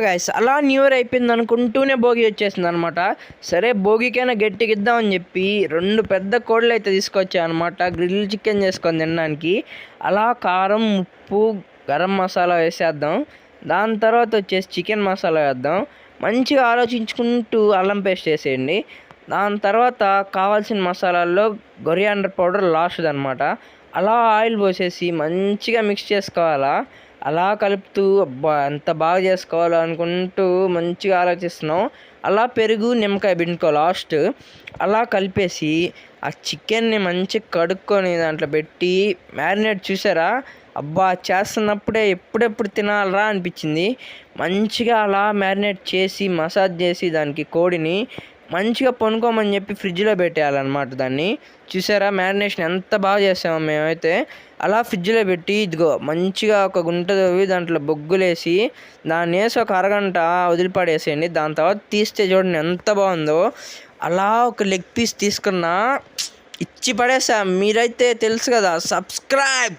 Guys అలా new year అయిపోయింది అనుకుంటూనే భోగి వచ్చేసింది అనమాట. సరే భోగికైనా గట్టిగా ఇద్దామని చెప్పి 2 పెద్ద కోళ్ళు అయితే తీసుకొచ్చాయి అనమాట, గ్రిల్ చికెన్ చేసుకొని తినడానికి. అలా కారం, ఉప్పు, గరం మసాలా వేసేద్దాం. దాని తర్వాత వచ్చేసి చికెన్ మసాలా వేద్దాం. మంచిగా ఆలోచించుకుంటూ అల్లం పేస్ట్ వేసేయండి. దాని తర్వాత కావాల్సిన మసాలాల్లో కొరియాండర్ పౌడర్ లాస్ట్ది అనమాట. అలా ఆయిల్ పోసేసి మంచిగా మిక్స్ చేసుకోవాలా. అలా కలుపుతూ అబ్బా ఎంత బాగా చేసుకోవాలో అనుకుంటూ మంచిగా ఆలోచిస్తున్నాం. అలా పెరుగు, నిమ్మకాయ పిండుకో లాస్ట్. అలా కలిపేసి ఆ చికెన్ని మంచిగా కడుక్కొని దాంట్లో పెట్టి మ్యారినేట్ చూసారా, అబ్బా చేస్తున్నప్పుడే ఎప్పుడెప్పుడు తినాలరా అనిపించింది. మంచిగా అలా మ్యారినేట్ చేసి మసాజ్ చేసి దానికి కోడిని మంచిగా పొనుకోమని చెప్పి ఫ్రిడ్జ్లో పెట్టేయాలన్నమాట. దాన్ని చూసారా మ్యారినేషన్ ఎంత బాగా చేసామో మేమైతే. అలా ఫ్రిడ్జ్లో పెట్టి ఇదిగో మంచిగా ఒక గుంట తవ్వి దాంట్లో బొగ్గులేసి దాన్ని వేసి ఒక అరగంట వదిలిపడేసేయండి. దాని తర్వాత తీస్తే చూడండి ఎంత బాగుందో. అలా ఒక లెగ్ పీస్ తీసుకున్నా ఇచ్చి పడేసా. మీరైతే తెలుసు కదా, సబ్స్క్రైబ్.